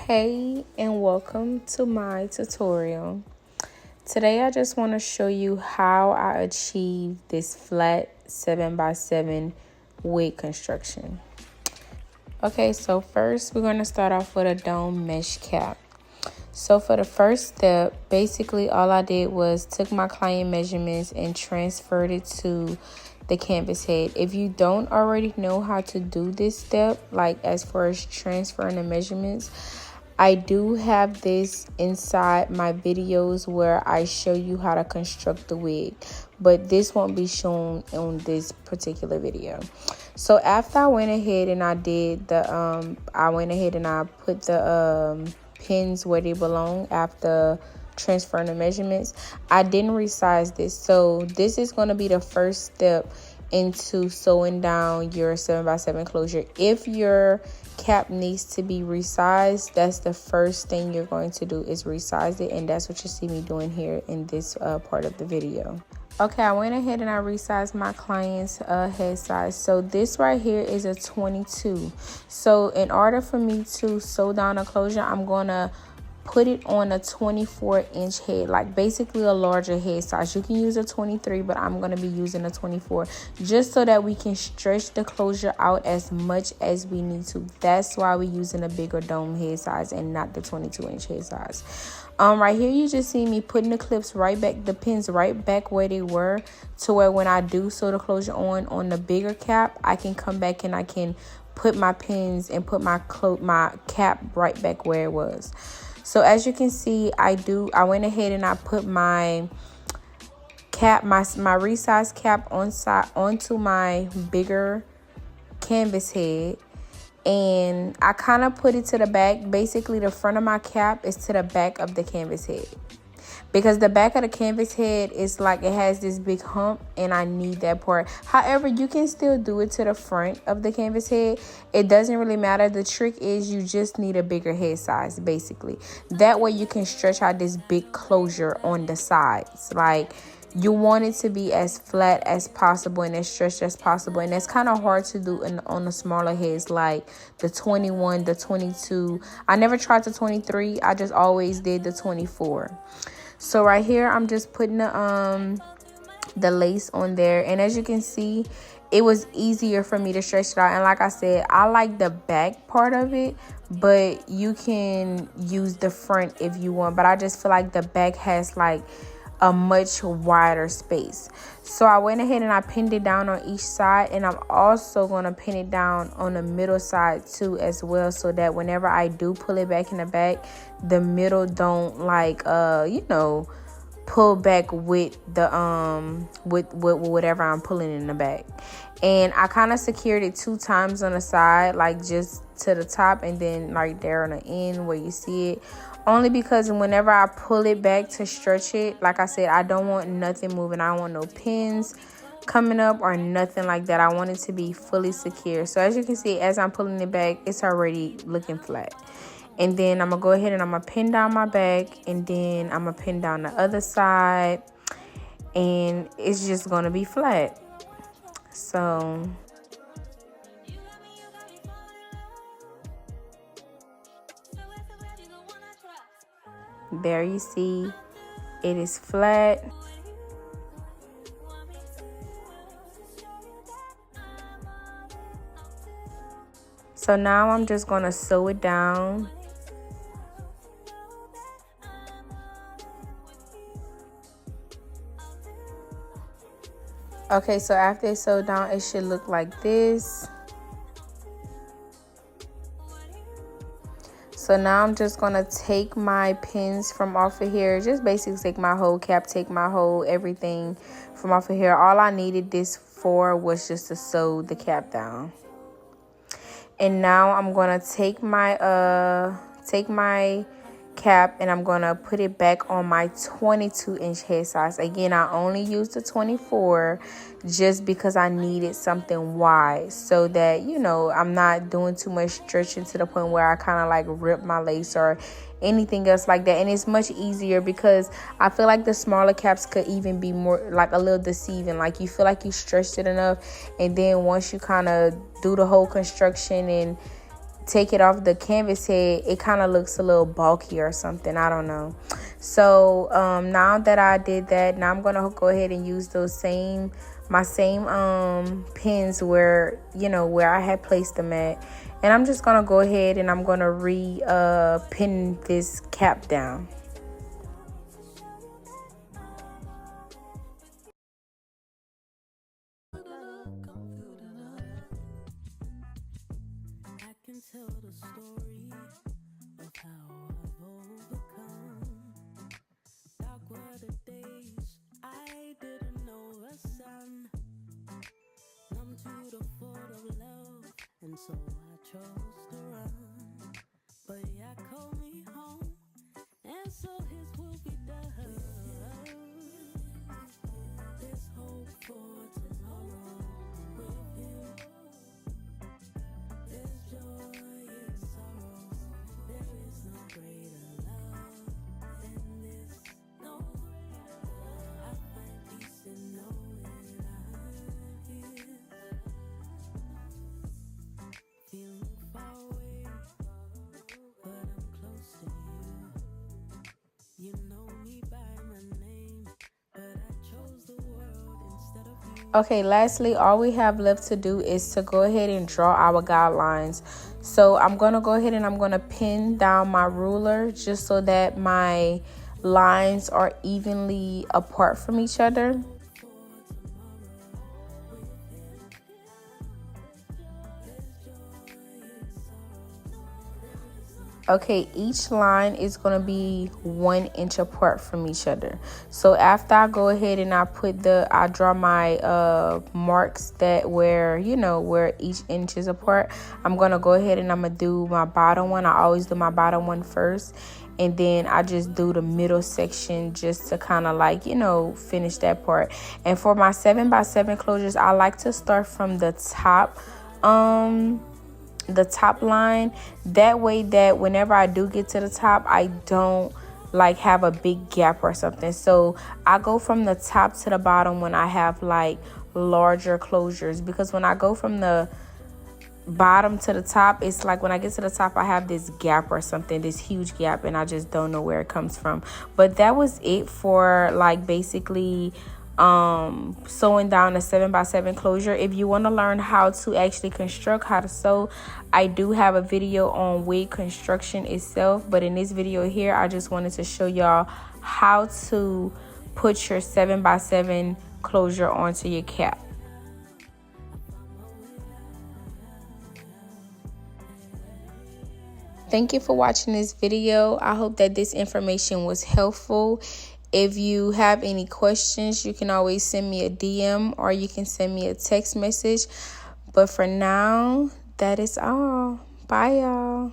Hey and welcome to my tutorial. Today I just want to show you how I achieve this flat 7x7 wig construction. Okay, so first we're going to start off with a dome mesh cap. So for the first step, basically all I did was took my client measurements and transferred it to the canvas head. If you don't already know how to do this step, like as far as transferring the measurements, I do have this inside my videos where I show you how to construct the wig, but this won't be shown on this particular video. So after I went ahead and I did the I put the pins where they belong after transferring the measurements, I didn't resize this. So this is going to be the first step into sewing down your 7x7 closure. If your cap needs to be resized, that's the first thing you're going to do is resize it, and that's what you see me doing here in this part of the video. Okay, I went ahead and I resized my client's head size. So this right here is a 22. So in order for me to sew down a closure, I'm gonna put it on a 24-inch head, like basically a larger head size. You can use a 23, but I'm going to be using a 24 just so that we can stretch the closure out as much as we need to. That's why we're using a bigger dome head size and not the 22-inch head size. Right here you just see me putting the clips right back, the pins right back where they were, to where when I do sew the closure on the bigger cap, I can come back and I can put my pins and put my cap right back where it was. So as you can see, I went ahead and I put my cap, my resized cap onto my bigger canvas head, and I kind of put it to the back. Basically, the front of my cap is to the back of the canvas head, because the back of the canvas head is like it has this big hump and I need that part. However, you can still do it to the front of the canvas head. It doesn't really matter. The trick is you just need a bigger head size, basically. That way you can stretch out this big closure on the sides. Like, you want it to be as flat as possible and as stretched as possible. And that's kind of hard to do on the smaller heads, like the 21, the 22. I never tried the 23. I just always did the 24. So right here, I'm just putting the lace on there. And as you can see, it was easier for me to stretch it out. And like I said, I like the back part of it, but you can use the front if you want. But I just feel like the back has like a much wider space. So I went ahead and I pinned it down on each side, and I'm also going to pin it down on the middle side too as well, so that whenever I do pull it back in the back, the middle don't like pull back with the with whatever I'm pulling in the back. And I kind of secured it 2 times on the side, like just to the top, and then right there on the end where you see it. Only because whenever I pull it back to stretch it, like I said, I don't want nothing moving. I don't want no pins coming up or nothing like that. I want it to be fully secure. So as you can see, as I'm pulling it back, it's already looking flat. And then I'm going to go ahead and I'm going to pin down my back, and then I'm going to pin down the other side, and it's just going to be flat. So there you see, it is flat. So now I'm just going to sew it down. Okay, so after it's sewed down, it should look like this. So now I'm just going to take my pins from off of here. Just basically take my whole cap, take my whole everything from off of here. All I needed this for was just to sew the cap down. And now I'm going to take my cap and I'm going to put it back on my 22-inch head size. Again, I only used the 24 just because I needed something wide, so that, you know, I'm not doing too much stretching to the point where I kind of like rip my lace or anything else like that. And it's much easier because I feel like the smaller caps could even be more like a little deceiving. Like, you feel like you stretched it enough, and then once you kind of do the whole construction and take it off the canvas head, it kind of looks a little bulky or something. I don't know. So now that I did that, now I'm gonna go ahead and use my same pins where, you know, where I had placed them at, and I'm just gonna go ahead and I'm gonna pin this cap down. Tell the story of how I've overcome. Dark were the days I didn't know the sun. Numb to the thought of love, and so I chose to run. But yeah, call me home, and so his will be done. There's hope for tomorrow with him. There's joy in sorrow. There is no greater love than this. No, I find peace in knowing I'm here. Feeling far away, but I'm close to you. You know me by my name, but I chose the world instead of you. Okay, lastly, all we have left to do is to go ahead and draw our guidelines. So I'm going to go ahead and I'm going to pin down my ruler just so that my lines are evenly apart from each other. Okay, each line is going to be 1 inch apart from each other. So after I go ahead and I draw my marks that where each inch is apart, I'm going to go ahead and I'm going to do my bottom one. I always do my bottom one first, and then I just do the middle section just to kind of like, finish that part. And for my 7x7 closures, I like to start from the top line, that way that whenever I do get to the top, I don't like have a big gap or something. So I go from the top to the bottom when I have like larger closures, because when I go from the bottom to the top, it's like when I get to the top, I have this gap or something, this huge gap, and I just don't know where it comes from. But that was it for like basically sewing down a 7x7 closure. If you want to learn how to actually construct, how to sew, I do have a video on wig construction itself, but in this video here, I just wanted to show y'all how to put your 7x7 closure onto your cap. Thank you for watching this video. I hope that this information was helpful. If you have any questions, you can always send me a DM or you can send me a text message. But for now, that is all. Bye, y'all.